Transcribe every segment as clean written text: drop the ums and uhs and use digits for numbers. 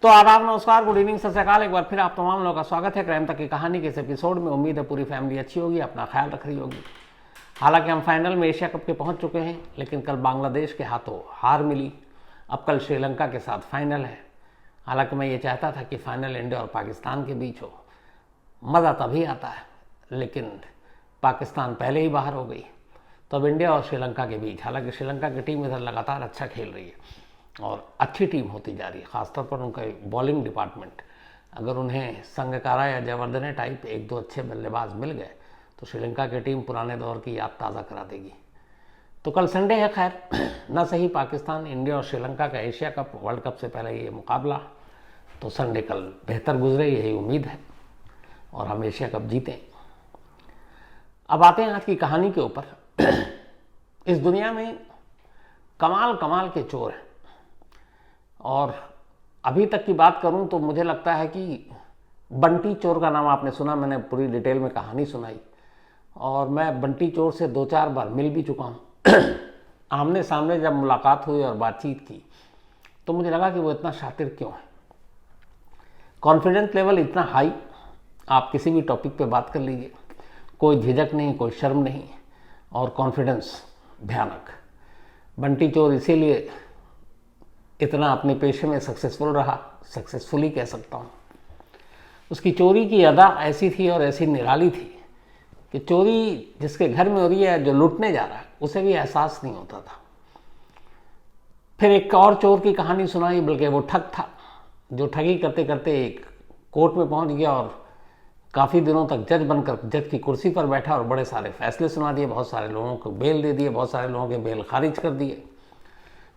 तो आदाब, नमस्कार, गुड इवनिंग, सत श्री अकाल। एक बार फिर आप तमाम लोगों का स्वागत है क्राइम तक की कहानी के इस एपिसोड में। उम्मीद है पूरी फैमिली अच्छी होगी, अपना ख्याल रख रही होगी। हालांकि हम फाइनल में एशिया कप के पहुंच चुके हैं, लेकिन कल बांग्लादेश के हाथों हार मिली। अब कल श्रीलंका के साथ फाइनल है। हालांकि मैं ये चाहता था कि फाइनल इंडिया और पाकिस्तान के बीच हो, मज़ा तभी आता है, लेकिन पाकिस्तान पहले ही बाहर हो गई। तो अब इंडिया और श्रीलंका के बीच, हालांकि श्रीलंका की टीम इधर लगातार अच्छा खेल रही है और अच्छी टीम होती जा रही है। ख़ासतौर पर उनका बॉलिंग डिपार्टमेंट, अगर उन्हें संगकारा या जयवर्धने टाइप एक दो अच्छे बल्लेबाज मिल गए तो श्रीलंका की टीम पुराने दौर की याद ताज़ा करा देगी। तो कल संडे है, खैर न सही पाकिस्तान, इंडिया और श्रीलंका का एशिया कप वर्ल्ड कप से पहले ये मुकाबला, तो संडे कल बेहतर गुजरे, यही उम्मीद है, और हम एशिया कप जीतें। अब आते हैं आज की कहानी के ऊपर। इस दुनिया में कमाल कमाल के चोर हैं, और अभी तक की बात करूं तो मुझे लगता है कि बंटी चोर का नाम आपने सुना। मैंने पूरी डिटेल में कहानी सुनाई, और मैं बंटी चोर से 2-4 बार मिल भी चुका हूं। आमने सामने जब मुलाकात हुई और बातचीत की तो मुझे लगा कि वो इतना शातिर क्यों है। कॉन्फिडेंस लेवल इतना हाई, आप किसी भी टॉपिक पे बात कर लीजिए, कोई झिझक नहीं, कोई शर्म नहीं, और कॉन्फिडेंस भयानक। बंटी चोर इसीलिए इतना अपने पेशे में सक्सेसफुल रहा, सक्सेसफुली कह सकता हूँ। उसकी चोरी की अदा ऐसी थी और ऐसी निराली थी कि चोरी जिसके घर में हो रही है, जो लूटने जा रहा है, उसे भी एहसास नहीं होता था। फिर एक और चोर की कहानी सुनाई, बल्कि वो ठग था, जो ठगी करते करते एक कोर्ट में पहुंच गया और काफ़ी दिनों तक जज बनकर जज की कुर्सी पर बैठा और बड़े सारे फैसले सुना दिए, बहुत सारे लोगों को बेल दे दिए, बहुत सारे लोगों के बेल खारिज कर दिए।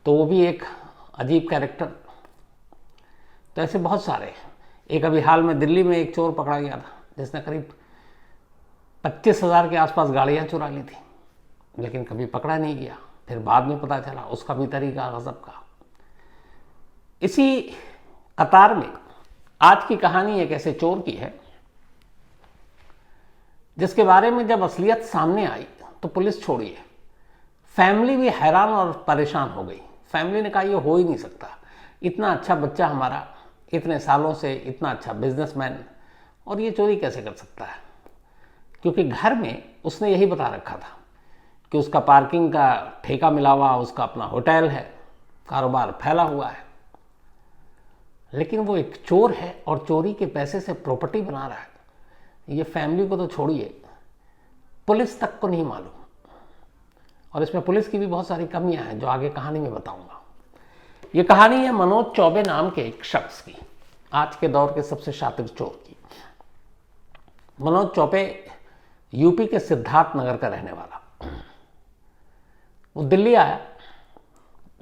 तो वो भी एक अजीब कैरेक्टर। तो ऐसे बहुत सारे। एक अभी हाल में दिल्ली में एक चोर पकड़ा गया था जिसने करीब 25,000 के आसपास गाड़ियां चुरा ली थी, लेकिन कभी पकड़ा नहीं गया। फिर बाद में पता चला उसका भी तरीका गजब का। इसी कतार में आज की कहानी एक ऐसे चोर की है जिसके बारे में जब असलियत सामने आई तो पुलिस छोड़िए, फैमिली भी हैरान और परेशान हो गई। फैमिली ने कहा ये हो ही नहीं सकता, इतना अच्छा बच्चा हमारा, इतने सालों से इतना अच्छा बिजनेसमैन, और ये चोरी कैसे कर सकता है। क्योंकि घर में उसने यही बता रखा था कि उसका पार्किंग का ठेका मिला हुआ, उसका अपना होटल है, कारोबार फैला हुआ है। लेकिन वो एक चोर है और चोरी के पैसे से प्रॉपर्टी बना रहा है। ये फैमिली को तो छोड़िए, पुलिस तक को नहीं मालूम। और इसमें पुलिस की भी बहुत सारी कमियां हैं जो आगे कहानी में बताऊंगा। ये कहानी है मनोज चौबे नाम के एक शख्स की, आज के दौर के सबसे शातिर चोर की। मनोज चौबे यूपी के सिद्धार्थ नगर का रहने वाला। वो दिल्ली आया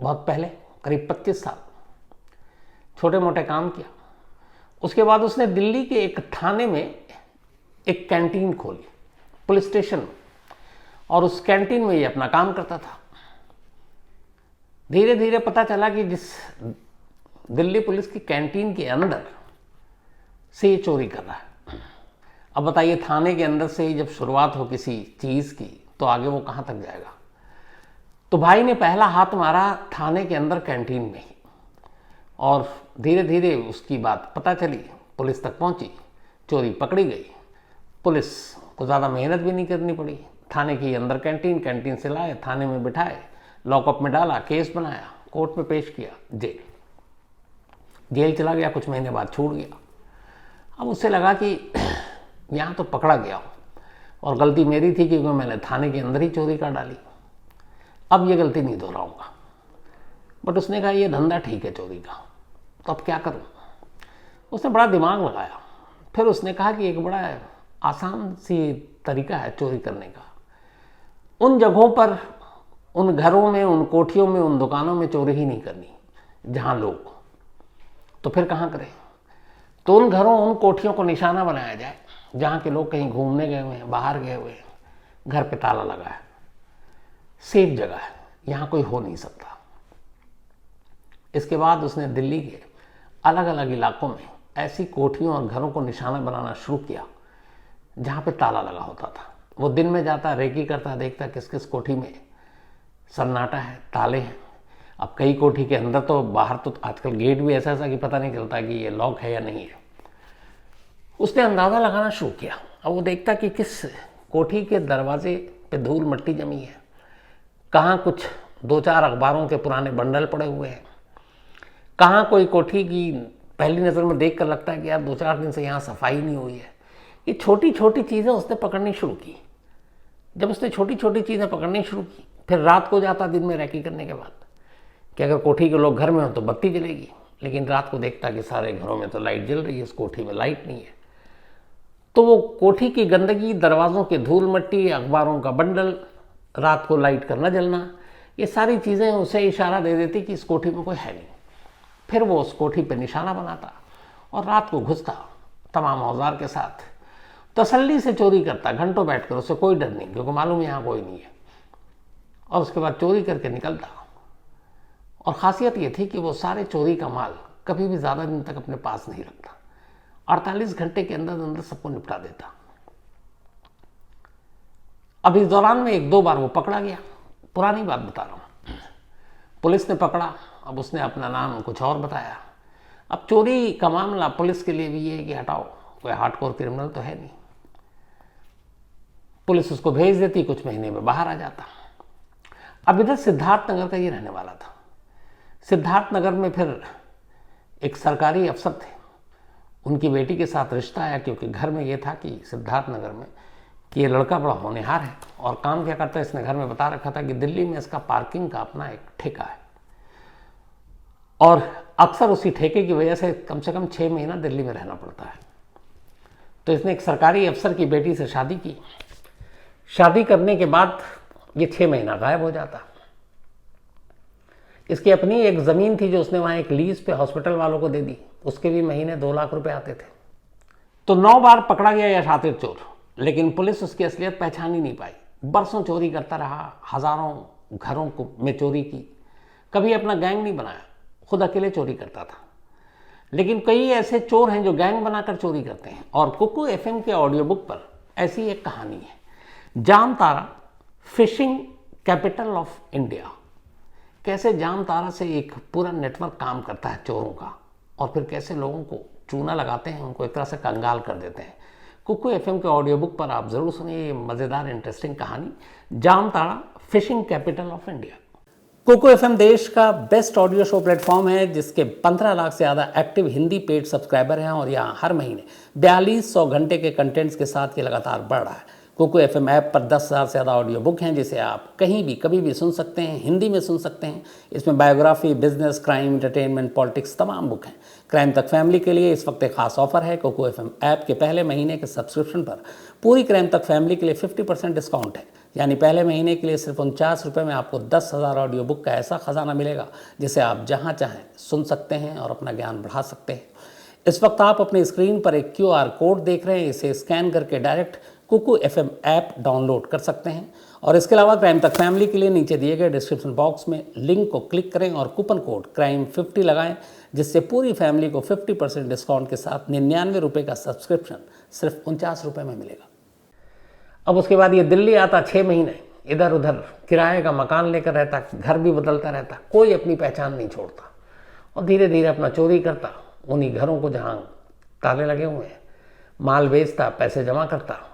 बहुत पहले, करीब 25 साल, छोटे मोटे काम किया। उसके बाद उसने दिल्ली के एक थाने में एक कैंटीन खोली, पुलिस स्टेशन में, और उस कैंटीन में ये अपना काम करता था। धीरे धीरे पता चला कि जिस दिल्ली पुलिस की कैंटीन के अंदर से ये चोरी कर रहा है। अब बताइए, थाने के अंदर से ही जब शुरुआत हो किसी चीज़ की तो आगे वो कहाँ तक जाएगा। तो भाई ने पहला हाथ मारा थाने के अंदर कैंटीन में ही, और धीरे धीरे उसकी बात पता चली, पुलिस तक पहुंची, चोरी पकड़ी गई। पुलिस को ज़्यादा मेहनत भी नहीं करनी पड़ी। थाने की अंदर कैंटीन, कैंटीन से लाए, थाने में बिठाए, लॉकअप में डाला, केस बनाया, कोर्ट में पेश किया, जेल चला गया। कुछ महीने बाद छूट गया। अब उससे लगा कि यहाँ तो पकड़ा गया हूँ, और गलती मेरी थी क्योंकि मैंने थाने के अंदर ही चोरी कर डाली। अब ये गलती नहीं दोहराऊंगा। बट उसने कहा ये धंधा ठीक है चोरी का, तो अब क्या करूँ। उसने बड़ा दिमाग लगाया। फिर उसने कहा कि एक बड़ा आसान सी तरीका है चोरी करने का। उन जगहों पर, उन घरों में, उन कोठियों में, उन दुकानों में चोरी ही नहीं करनी जहां लोग, तो फिर कहां करें। तो उन घरों, उन कोठियों को निशाना बनाया जाए जहां के लोग कहीं घूमने गए हुए हैं, बाहर गए हुए हैं, घर पे ताला लगा है, सेफ जगह है, यहां कोई हो नहीं सकता। इसके बाद उसने दिल्ली के अलग अलग इलाकों में ऐसी कोठियों और घरों को निशाना बनाना शुरू किया जहां पे ताला लगा होता था। वो दिन में जाता, रेकी करता, देखता किस किस कोठी में सन्नाटा है, ताले हैं। अब कई कोठी के अंदर तो बाहर तो आजकल गेट भी ऐसा कि पता नहीं चलता कि ये लॉक है या नहीं है। उसने अंदाज़ा लगाना शुरू किया। अब वो देखता कि किस कोठी के दरवाजे पे धूल मिट्टी जमी है, कहाँ कुछ 2-4 अखबारों के पुराने बंडल पड़े हुए हैं, कहाँ कोई कोठी की पहली नज़र में देख कर लगता है कि यार 2-4 दिन से यहाँ सफाई नहीं हुई है। ये छोटी छोटी चीज़ें उसने पकड़नी शुरू की। जब उसने छोटी छोटी चीज़ें पकड़नी शुरू की, फिर रात को जाता दिन में रैकी करने के बाद कि अगर कोठी के लोग घर में हो तो बत्ती जलेगी, लेकिन रात को देखता कि सारे घरों में तो लाइट जल रही है, इस कोठी में लाइट नहीं है। तो वो कोठी की गंदगी, दरवाज़ों के धूल मिट्टी, अखबारों का बंडल, रात को लाइट का न जलना, ये सारी चीज़ें उसे इशारा दे देती कि इस कोठी में कोई है नहीं। फिर वो उस कोठी पर निशाना बनाता और रात को घुसता तमाम औजार के साथ, तसल्ली से चोरी करता, घंटों बैठकर, उससे कोई डर नहीं क्योंकि मालूम यहाँ कोई नहीं है। और उसके बाद चोरी करके निकलता। और ख़ासियत ये थी कि वो सारे चोरी का माल कभी भी ज़्यादा दिन तक अपने पास नहीं रखता, 48 घंटे के अंदर अंदर सबको निपटा देता। अब इस दौरान में 1-2 बार वो पकड़ा गया। पुरानी बात बता रहा हूँ। पुलिस ने पकड़ा, अब उसने अपना नाम कुछ और बताया। अब चोरी का मामला पुलिस के लिए भी ये है कि हटाओ, कोई हार्डकोर क्रिमिनल तो है नहीं। पुलिस उसको भेज देती, कुछ महीने में बाहर आ जाता। अब इधर सिद्धार्थनगर का ये रहने वाला था। सिद्धार्थनगर में फिर एक सरकारी अफसर थे, उनकी बेटी के साथ रिश्ता आया क्योंकि घर में ये था कि सिद्धार्थनगर में कि ये लड़का बड़ा होनहार है और काम क्या करता है, इसने घर में बता रखा था कि दिल्ली में इसका पार्किंग का अपना एक ठेका है और अक्सर उसी ठेके की वजह से कम 6 महीना दिल्ली में रहना पड़ता है। तो इसने एक सरकारी अफसर की बेटी से शादी की। शादी करने के बाद ये 6 महीना गायब हो जाता। इसकी अपनी एक ज़मीन थी जो उसने वहाँ एक लीज पे हॉस्पिटल वालों को दे दी, उसके भी महीने 2 लाख रुपए आते थे। तो 9 बार पकड़ा गया यह शातिर चोर, लेकिन पुलिस उसकी असलियत पहचान ही नहीं पाई। बरसों चोरी करता रहा, हज़ारों घरों को में चोरी की, कभी अपना गैंग नहीं बनाया, खुद अकेले चोरी करता था। लेकिन कई ऐसे चोर हैं जो गैंग बनाकर चोरी करते हैं। और कुकू एफएम के ऑडियो बुक पर ऐसी एक कहानी है, Jamtara fishing capital of India. कैसे जामतारा से एक पूरा नेटवर्क काम करता है चोरों का, और फिर कैसे लोगों को चूना लगाते हैं, उनको एक तरह से कंगाल कर देते हैं। कुकू एफएम के ऑडियो बुक पर आप ज़रूर सुनिए ये मज़ेदार इंटरेस्टिंग कहानी, Jamtara phishing capital of India. Kuku FM देश का बेस्ट ऑडियो शो प्लेटफॉर्म है जिसके 15 लाख से ज़्यादा एक्टिव हिंदी पेड सब्सक्राइबर हैं और यहाँ हर महीने 4200 घंटे के कंटेंट्स के साथ ये लगातार बढ़ रहा है। कुकू एफएम ऐप पर 10,000 से ज़्यादा ऑडियो बुक हैं जिसे आप कहीं भी कभी भी सुन सकते हैं, हिंदी में सुन सकते हैं। इसमें biography, business, crime, entertainment, politics तमाम बुक हैं। क्राइम तक फैमिली के लिए इस वक्त एक खास ऑफर है। कुकू एफएम ऐप के पहले महीने के सब्सक्रिप्शन पर पूरी क्राइम तक फैमिली के लिए 50% डिस्काउंट है। यानी पहले महीने के लिए सिर्फ 49 रुपये में आपको 10,000 ऑडियो बुक का ऐसा खजाना मिलेगा जिसे आप जहाँ चाहें सुन सकते हैं और अपना ज्ञान बढ़ा सकते हैं। इस वक्त आप अपनी स्क्रीन पर एक QR कोड देख रहे हैं, इसे स्कैन करके direct Kuku FM app download कर सकते हैं। और इसके अलावा क्राइम तक फैमिली के लिए नीचे दिए गए डिस्क्रिप्शन बॉक्स में लिंक को क्लिक करें और कूपन कोड CRIME50 लगाएं, जिससे पूरी फैमिली को 50% डिस्काउंट के साथ 99 रुपये का सब्सक्रिप्शन सिर्फ 49 रुपये में मिलेगा। अब उसके बाद ये दिल्ली आता, 6 महीने इधर उधर किराए का मकान लेकर रहता, घर भी बदलता रहता, कोई अपनी पहचान नहीं छोड़ता और धीरे धीरे अपना चोरी करता। उन्हीं घरों को जहाँ ताले लगे हुए हैं माल बेचता, पैसे जमा करता।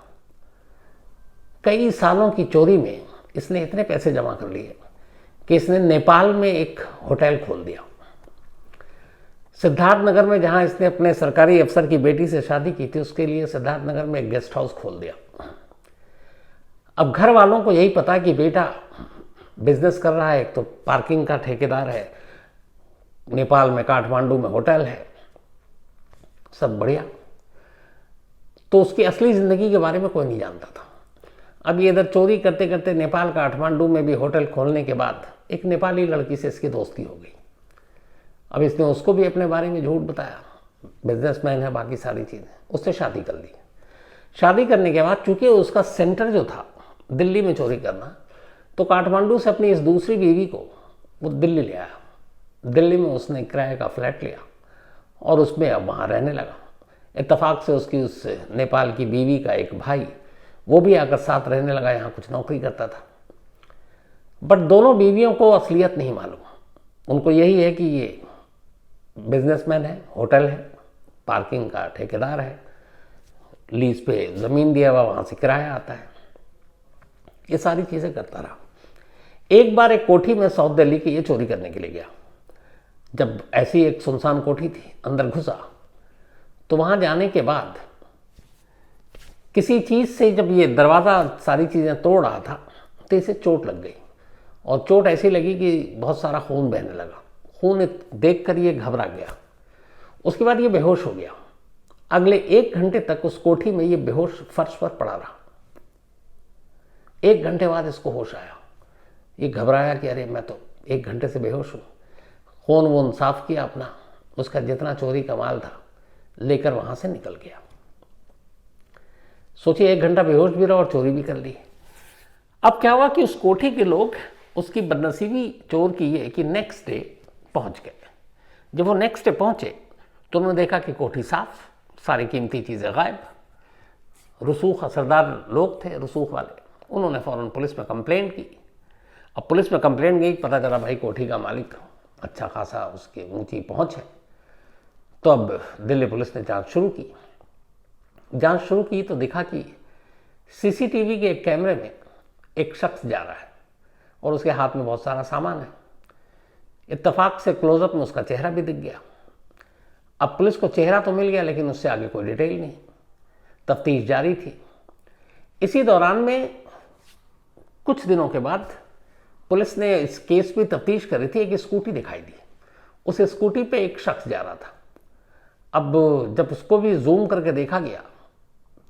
कई सालों की चोरी में इसने इतने पैसे जमा कर लिए कि इसने नेपाल में एक होटल खोल दिया। सिद्धार्थनगर में जहाँ इसने अपने सरकारी अफसर की बेटी से शादी की थी उसके लिए सिद्धार्थनगर में एक गेस्ट हाउस खोल दिया। अब घर वालों को यही पता कि बेटा बिजनेस कर रहा है, एक तो पार्किंग का ठेकेदार है, नेपाल में काठमांडू में होटल है, सब बढ़िया। तो उसकी असली ज़िंदगी के बारे में कोई नहीं जानता था। अब ये इधर चोरी करते करते नेपाल काठमांडू में भी होटल खोलने के बाद एक नेपाली लड़की से इसकी दोस्ती हो गई। अब इसने उसको भी अपने बारे में झूठ बताया, बिजनेसमैन है, बाकी सारी चीज़ें, उससे शादी कर ली। शादी करने के बाद चूंकि उसका सेंटर जो था दिल्ली में चोरी करना, तो काठमांडू से अपनी इस दूसरी बीवी को वो दिल्ली ले आया। दिल्ली में उसने किराए का फ्लैट लिया और उसमें अब वहाँ रहने लगा। इत्तेफाक से उसकी उस नेपाल की बीवी का एक भाई वो भी आकर साथ रहने लगा, यहाँ कुछ नौकरी करता था। बट दोनों बीवियों को असलियत नहीं मालूम। उनको यही है कि ये बिजनेसमैन है, होटल है, पार्किंग का ठेकेदार है, लीज पे ज़मीन दिया हुआ, वहाँ से किराया आता है, ये सारी चीज़ें करता रहा। एक बार एक कोठी में साउथ दिल्ली की ये चोरी करने के लिए गया। जब ऐसी एक सुनसान कोठी थी, अंदर घुसा तो वहाँ जाने के बाद किसी चीज़ से जब ये दरवाज़ा सारी चीज़ें तोड़ रहा था तो इसे चोट लग गई, और चोट ऐसी लगी कि बहुत सारा खून बहने लगा। खून देखकर ये घबरा गया। उसके बाद ये बेहोश हो गया। अगले 1 घंटे तक उस कोठी में ये बेहोश फर्श पर पड़ा रहा। 1 घंटे बाद इसको होश आया। ये घबराया कि अरे मैं तो 1 घंटे से बेहोश हूँ। खून वून साफ किया अपना, उसका जितना चोरी का माल था लेकर वहाँ से निकल गया। सोचिए, 1 घंटा बेहोश भी रहा और चोरी भी कर ली। अब क्या हुआ कि उस कोठी के लोग, उसकी बदनसीबी चोर की ये कि नेक्स्ट डे पहुंच गए। जब वो नेक्स्ट डे पहुंचे तो उन्होंने देखा कि कोठी साफ, सारी कीमती चीज़ें गायब। रसूख असरदार लोग थे, रसूख वाले। उन्होंने फ़ौरन पुलिस में कंप्लेंट की। अब पुलिस में कंप्लेंट गई, पता चला भाई कोठी का मालिक अच्छा खासा उसकी ऊंची पहुंच है। तो अब दिल्ली पुलिस ने जांच शुरू की तो दिखा कि सीसीटीवी के एक कैमरे में एक शख्स जा रहा है और उसके हाथ में बहुत सारा सामान है। इत्तेफाक से क्लोजअप में उसका चेहरा भी दिख गया। अब पुलिस को चेहरा तो मिल गया, लेकिन उससे आगे कोई डिटेल नहीं। तफ्तीश जारी थी। इसी दौरान में कुछ दिनों के बाद पुलिस ने इस केस की तफ्तीश करी थी। एक स्कूटी दिखाई दी, उस स्कूटी पे एक शख्स जा रहा था। अब जब उसको भी जूम करके देखा गया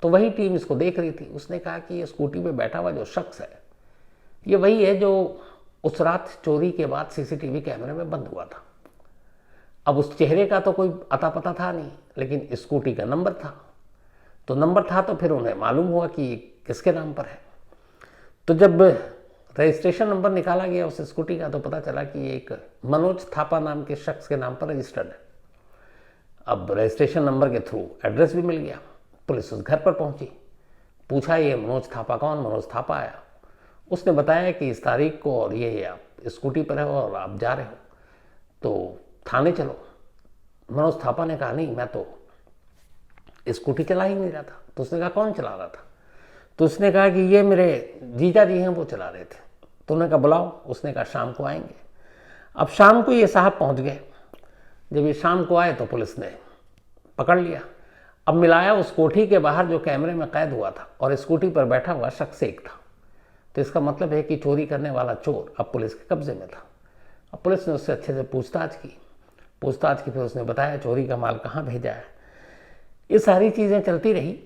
तो वही टीम इसको देख रही थी। उसने कहा कि ये स्कूटी पे बैठा हुआ जो शख्स है, ये वही है जो उस रात चोरी के बाद सीसीटीवी कैमरे में बंद हुआ था। अब उस चेहरे का तो कोई अता पता था नहीं, लेकिन स्कूटी का नंबर था। तो नंबर था तो फिर उन्हें मालूम हुआ कि ये किसके नाम पर है। तो जब रजिस्ट्रेशन नंबर निकाला गया उस स्कूटी का तो पता चला कि ये एक मनोज थापा नाम के शख्स के नाम पर रजिस्टर्ड है। अब रजिस्ट्रेशन नंबर के थ्रू एड्रेस भी मिल गया। पुलिस उस घर पर पहुंची, पूछा ये मनोज थापा कौन। मनोज थापा आया। उसने बताया कि इस तारीख को और ये आप स्कूटी पर हो और आप जा रहे हो, तो थाने चलो। मनोज थापा ने कहा नहीं, मैं तो स्कूटी चला ही नहीं रहा था। तो उसने कहा कौन चला रहा था? तो उसने कहा कि ये मेरे जीजा जी हैं, वो चला रहे थे। तो उन्होंने कहा बुलाओ। उसने कहा शाम को आएंगे। अब शाम को ये साहब पहुंच गए। जब ये शाम को आए तो पुलिस ने पकड़ लिया। अब मिलाया उस कोठी के बाहर जो कैमरे में कैद हुआ था और स्कूटी पर बैठा हुआ शख्स एक था। तो इसका मतलब है कि चोरी करने वाला चोर अब पुलिस के कब्जे में था। अब पुलिस ने उससे अच्छे से पूछताछ की। फिर उसने बताया चोरी का माल कहाँ भेजा है। ये सारी चीज़ें चलती रही।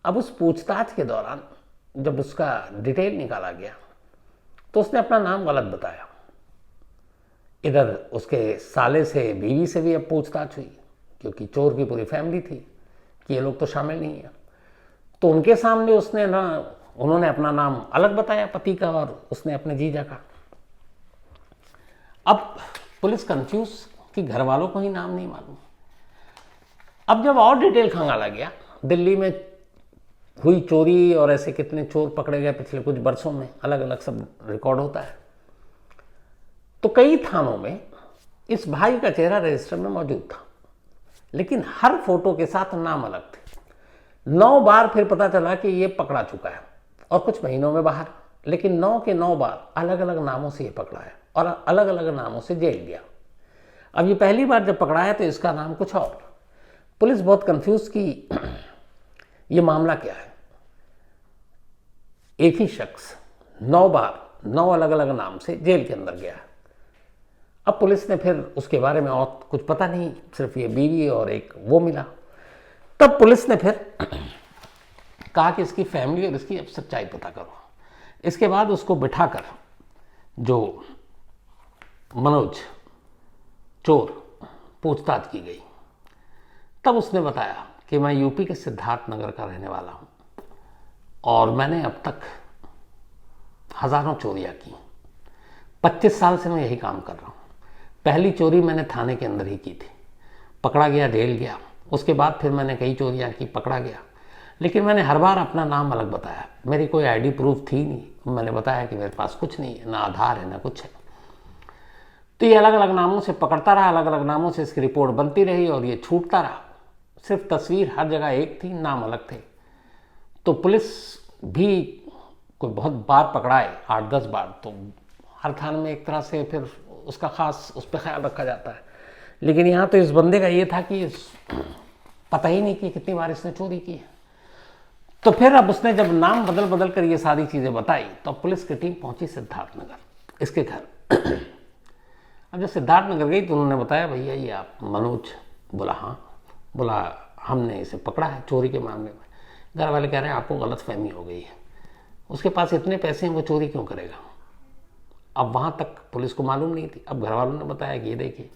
अब उस पूछताछ के दौरान जब उसका डिटेल निकाला गया तो उसने अपना नाम गलत बताया। इधर उसके साले से, बीवी से भी अब पूछताछ हुई, क्योंकि चोर की पूरी फैमिली थी कि ये लोग तो शामिल नहीं है। तो उनके सामने उन्होंने अपना नाम अलग बताया पति का, और उसने अपने जीजा का। अब पुलिस कंफ्यूज कि घर वालों को ही नाम नहीं मालूम। अब जब और डिटेल खंगाला गया, दिल्ली में हुई चोरी और ऐसे कितने चोर पकड़े गए पिछले कुछ वर्षों में, अलग अलग सब रिकॉर्ड होता है। तो कई थानों में इस भाई का चेहरा रजिस्टर में मौजूद था, लेकिन हर फोटो के साथ नाम अलग थे। 9 बार फिर पता चला कि ये पकड़ा चुका है, और कुछ महीनों में बाहर, लेकिन 9 के 9 बार अलग अलग नामों से ये पकड़ा है और अलग अलग नामों से जेल गया। अब ये पहली बार जब पकड़ा है तो इसका नाम कुछ और। पुलिस बहुत कंफ्यूज कि ये मामला क्या है। एक ही शख्स 9 बार 9 अलग अलग नाम से जेल के अंदर गया है। अब पुलिस ने फिर उसके बारे में और कुछ पता नहीं, सिर्फ ये बीवी और एक वो मिला। तब पुलिस ने फिर कहा कि इसकी फैमिली और इसकी अब सच्चाई पता करो। इसके बाद उसको बिठाकर जो मनोज चोर पूछताछ की गई। तब उसने बताया कि मैं यूपी के सिद्धार्थ नगर का रहने वाला हूँ और मैंने अब तक हज़ारों चोरियाँ की। 25 साल से मैं यही काम कर रहा हूँ। पहली चोरी मैंने थाने के अंदर ही की थी, पकड़ा गया, जेल गया। उसके बाद फिर मैंने कई चोरियाँ की, पकड़ा गया, लेकिन मैंने हर बार अपना नाम अलग बताया। मेरी कोई आईडी प्रूफ थी नहीं। मैंने बताया कि मेरे पास कुछ नहीं है, ना आधार है ना कुछ है। तो ये अलग अलग नामों से पकड़ता रहा, अलग अलग नामों से इसकी रिपोर्ट बनती रही और ये छूटता रहा। सिर्फ तस्वीर हर जगह एक थी, नाम अलग थे। तो पुलिस भी कोई बहुत बार पकड़ाए, 8-10 बार, तो हर थाने में एक तरह से फिर उसका खास उस पर ख्याल रखा जाता है। लेकिन यहाँ तो इस बंदे का ये था कि पता ही नहीं कि कितनी बार इसने चोरी की है। तो फिर अब उसने जब नाम बदल बदल कर ये सारी चीज़ें बताई तो पुलिस की टीम पहुंची सिद्धार्थनगर, इसके घर। अब जब सिद्धार्थनगर गई तो उन्होंने बताया, भैया ये आप मनोज? बोला हाँ। बोला हमने इसे पकड़ा है चोरी के मामले में। घर वाले कह रहे हैं आपको गलतफहमी हो गई है, उसके पास इतने पैसे हैं, वो चोरी क्यों करेगा? अब वहाँ तक पुलिस को मालूम नहीं थी। अब घर वालों ने बताया कि ये देखिए,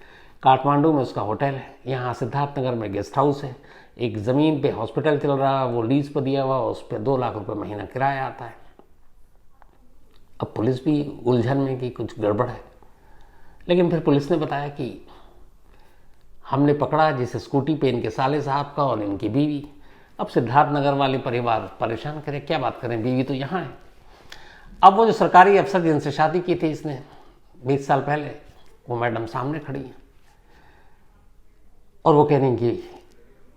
काठमांडू में उसका होटल है, यहाँ सिद्धार्थनगर में गेस्ट हाउस है, एक ज़मीन पे हॉस्पिटल चल रहा है, वो लीज पर दिया हुआ, उस पर 2 लाख रुपए महीना किराया आता है। अब पुलिस भी उलझन में कि कुछ गड़बड़ है। लेकिन फिर पुलिस ने बताया कि हमने पकड़ा जिस स्कूटी पे इनके साले साहब का और इनकी बीवी। अब सिद्धार्थनगर वाले परिवार परेशान करे, क्या बात करें, बीवी तो यहाँ है। अब वो जो सरकारी अफसर जिनसे शादी की थी इसने 20 साल पहले, वो मैडम सामने खड़ी है और वो कह रही कि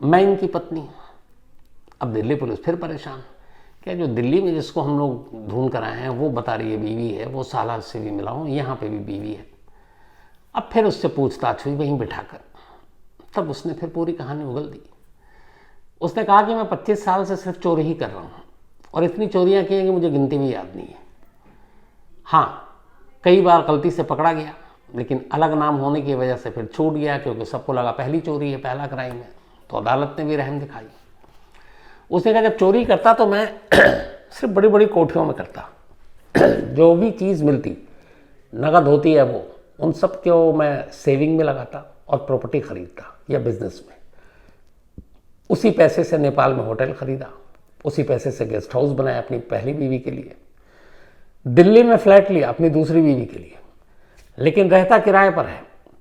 मैं इनकी पत्नी। अब दिल्ली पुलिस फिर परेशान, क्या जो दिल्ली में जिसको हम लोग ढूंढ कर आए हैं वो बता रही है बीवी है, वो साला से भी मिला हूँ, यहाँ पे भी बीवी है। अब फिर उससे पूछताछ हुई वहीं बिठाकर, तब उसने फिर पूरी कहानी उगल दी। उसने कहा कि मैं 25 साल से सिर्फ चोरी ही कर रहा हूँ और इतनी चोरियाँ की हैं कि मुझे गिनती भी याद नहीं है। हाँ, कई बार गलती से पकड़ा गया, लेकिन अलग नाम होने की वजह से फिर छूट गया, क्योंकि सबको लगा पहली चोरी है, पहला क्राइम है, तो अदालत ने भी रहम दिखाई। उसने कहा जब चोरी करता तो मैं सिर्फ बड़ी बड़ी कोठियों में करता, जो भी चीज़ मिलती नगद होती है वो, उन सब को मैं सेविंग में लगाता और प्रॉपर्टी खरीदता या बिजनेस में। उसी पैसे से नेपाल में होटल खरीदा, उसी पैसे से गेस्ट हाउस बनाया अपनी पहली बीवी के लिए, दिल्ली में फ्लैट लिया अपनी दूसरी बीवी के लिए, लेकिन रहता किराए पर है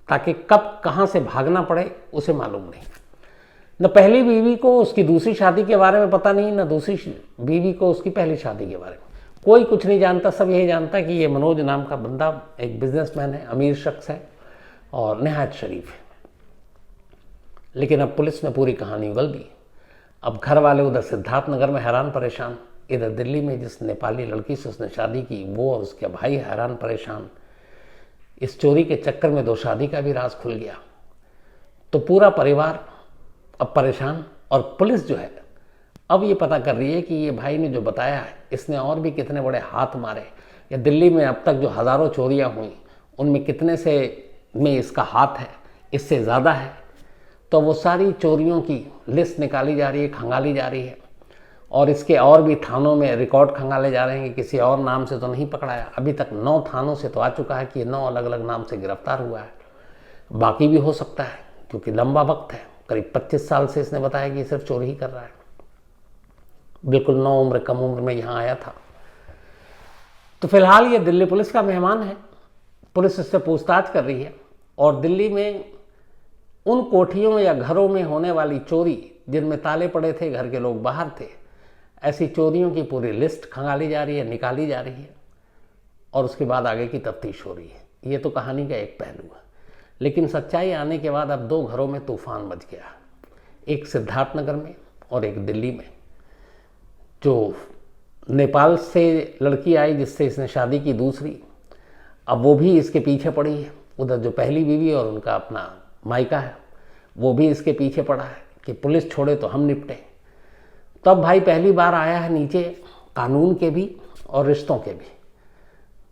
ताकि कब कहाँ से भागना पड़े उसे मालूम नहीं। न पहली बीवी को उसकी दूसरी शादी के बारे में पता नहीं, न दूसरी बीवी को उसकी पहली शादी के बारे में, कोई कुछ नहीं जानता। सब यही जानता कि ये मनोज नाम का बंदा एक बिजनेसमैन है, अमीर शख्स है और नहायत शरीफ है। लेकिन अब पुलिस ने पूरी कहानी उगल दी। अब घर वाले उधर सिद्धार्थनगर में हैरान परेशान, इधर दिल्ली में जिस नेपाली लड़की से उसने शादी की वो और उसके भाई हैरान परेशान। इस चोरी के चक्कर में 2 शादी का भी राज खुल गया। तो पूरा परिवार अब परेशान, और पुलिस जो है अब ये पता कर रही है कि ये भाई ने जो बताया है इसने और भी कितने बड़े हाथ मारे, या दिल्ली में अब तक जो हज़ारों चोरियां हुई उनमें कितने से में इसका हाथ है, इससे ज़्यादा है। तो वो सारी चोरियों की लिस्ट निकाली जा रही है, खंगाली जा रही है, और इसके और भी थानों में रिकॉर्ड खंगाले जा रहे हैं कि किसी और नाम से तो नहीं पकड़ाया। अभी तक 9 थानों से तो आ चुका है कि ये 9 अलग अलग नाम से गिरफ्तार हुआ है। बाकी भी हो सकता है क्योंकि लंबा वक्त है, करीब 25 साल से इसने बताया कि सिर्फ चोरी ही कर रहा है। बिल्कुल 9 उम्र कम उम्र में यहाँ आया था। तो फिलहाल ये दिल्ली पुलिस का मेहमान है, पुलिस इससे पूछताछ कर रही है, और दिल्ली में उन कोठियों या घरों में होने वाली चोरी जिनमें ताले पड़े थे, घर के लोग बाहर थे, ऐसी चोरियों की पूरी लिस्ट खंगाली जा रही है, निकाली जा रही है, और उसके बाद आगे की तफ्तीश हो रही है। ये तो कहानी का एक पहलू है, लेकिन सच्चाई आने के बाद अब 2 घरों में तूफान मच गया, एक सिद्धार्थनगर में और एक दिल्ली में। जो नेपाल से लड़की आई जिससे इसने शादी की दूसरी, अब वो भी इसके पीछे पड़ी है। उधर जो पहली बीवी और उनका अपना मायका है वो भी इसके पीछे पड़ा है कि पुलिस छोड़े तो हम निपटे। तब भाई पहली बार आया है नीचे कानून के भी और रिश्तों के भी।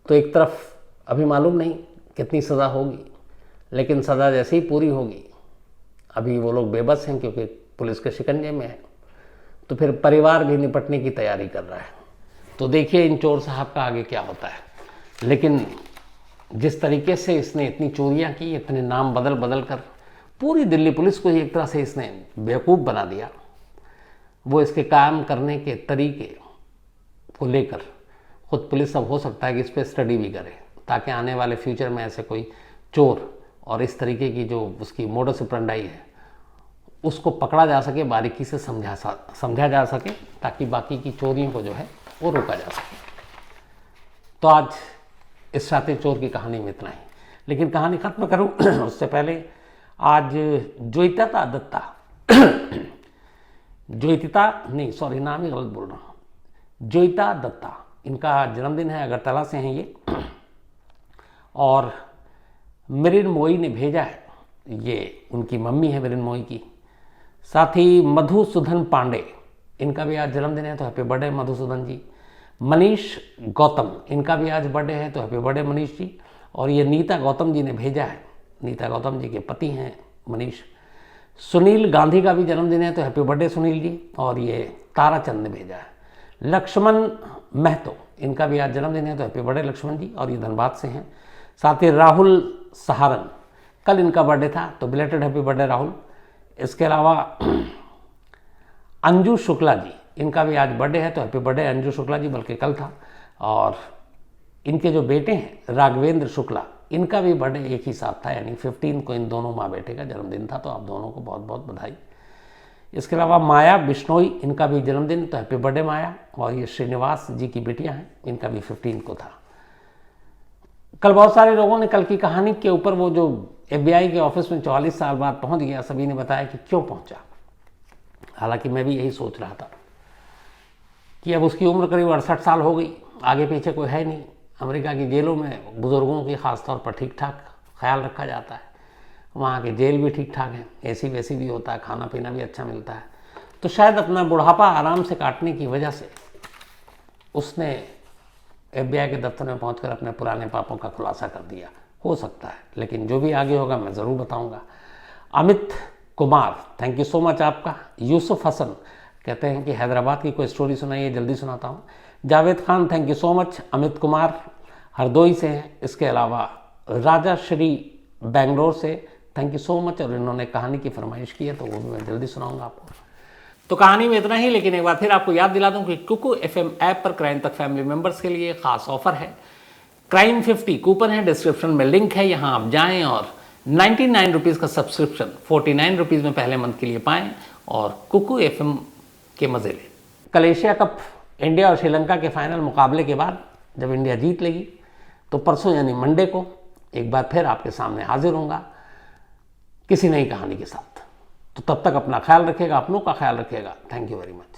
तो एक तरफ अभी मालूम नहीं कितनी सज़ा होगी, लेकिन सज़ा जैसे ही पूरी होगी, अभी वो लोग बेबस हैं क्योंकि पुलिस के शिकंजे में है, तो फिर परिवार भी निपटने की तैयारी कर रहा है। तो देखिए इन चोर साहब का आगे क्या होता है। लेकिन जिस तरीके से इसने इतनी चोरियां की, इतने नाम बदल बदल कर पूरी दिल्ली पुलिस को एक तरह से इसने बेवकूफ़ बना दिया, वो इसके काम करने के तरीके को लेकर खुद पुलिस अब हो सकता है कि इस पर स्टडी भी करे, ताकि आने वाले फ्यूचर में ऐसे कोई चोर और इस तरीके की जो उसकी मोडस ऑपरेंडी है उसको पकड़ा जा सके, बारीकी से समझा जा सके, ताकि बाकी की चोरियों को जो है वो रोका जा सके। तो आज इस शातिर चोर की कहानी में इतना ही। लेकिन कहानी खत्म करूं उससे पहले आज ज्योतिता दत्ता नाम ही गलत बोल रहा हूँ, ज्योतिता दत्ता, इनका जन्मदिन है, अगरतला से हैं ये। और मृण्मयी ने भेजा है, ये उनकी मम्मी है मृण्मयी की। साथ ही मधुसूदन पांडे, इनका भी आज जन्मदिन है, तो हैप्पी बर्थडे मधुसूदन जी। मनीष गौतम, इनका भी आज बर्थडे है, तो हैप्पी बर्थडे मनीष जी। और ये नीता गौतम जी ने भेजा है, नीता गौतम जी के पति हैं मनीष। सुनील गांधी का भी जन्मदिन है, तो हैप्पी बर्थडे सुनील जी। और ये ताराचंद ने भेजा है। लक्ष्मण महतो, इनका भी आज जन्मदिन है, तो हैप्पी बर्थडे लक्ष्मण जी, और ये धनबाद से हैं। साथ ही राहुल सहारन, कल इनका बर्थडे था, तो बिलेटेड हैप्पी बर्थडे राहुल। इसके अलावा अंजू शुक्ला जी, इनका भी आज बर्थडे है, तो हैप्पी बर्थडे अंजू शुक्ला जी, बल्कि कल था। और इनके जो बेटे हैं राघवेंद्र शुक्ला, इनका भी बर्थडे एक ही साथ था, यानी 15 को इन दोनों माँ बेटे का जन्मदिन था, तो आप दोनों को बहुत बहुत बधाई। इसके अलावा माया बिश्नोई, इनका भी जन्मदिन, तो हैप्पी बर्थडे माया। और ये श्रीनिवास जी की बेटियां हैं, इनका भी 15 को था। कल बहुत सारे लोगों ने कल की कहानी के ऊपर, वो जो FBI के ऑफिस में 44 साल बाद पहुंच गया, सभी ने बताया कि क्यों पहुंचा। हालांकि मैं भी यही सोच रहा था कि अब उसकी उम्र करीब 68 साल हो गई, आगे पीछे कोई है नहीं। अमेरिका की जेलों में बुजुर्गों की खासतौर पर ठीक ठाक ख्याल रखा जाता है, वहाँ के जेल भी ठीक ठाक है, AC वैसी भी होता है, खाना पीना भी अच्छा मिलता है। तो शायद अपना बुढ़ापा आराम से काटने की वजह से उसने FBI के दफ्तर में पहुंचकर अपने पुराने पापों का खुलासा कर दिया, हो सकता है। लेकिन जो भी आगे होगा मैं ज़रूर बताऊंगा। Amit Kumar, thank you so much आपका। यूसुफ हसन कहते हैं कि हैदराबाद की कोई स्टोरी सुनाइए, जल्दी सुनाता हूँ। Javed Khan, thank you so much. Amit Kumar Hardoi से हैं। इसके अलावा राजा श्री बेंगलोर से, थैंक यू सो मच। और इन्होंने कहानी की फरमाइश की है, तो वो भी मैं जल्दी सुनाऊंगा आपको। तो कहानी में इतना ही, लेकिन एक बार फिर आपको याद दिला दूं कि कुकू FM ऐप पर क्राइम तक फैमिली मेंबर्स के लिए खास ऑफर है। क्राइम 50 कूपन है, डिस्क्रिप्शन में लिंक है, यहाँ आप जाएं और 99 रुपीज़ का सब्सक्रिप्शन 49 रुपीज़ में पहले मंथ के लिए पाएं और कुकू FM के मज़े लें। कल एशिया कप इंडिया और श्रीलंका के फाइनल मुकाबले के बाद जब इंडिया जीत लेगी, तो परसों यानी मंडे को एक बार फिर आपके सामने हाजिर होऊंगा किसी नई कहानी के साथ। तो तब तक अपना ख्याल रखिएगा, अपनों का ख्याल रखिएगा। Thank you very much.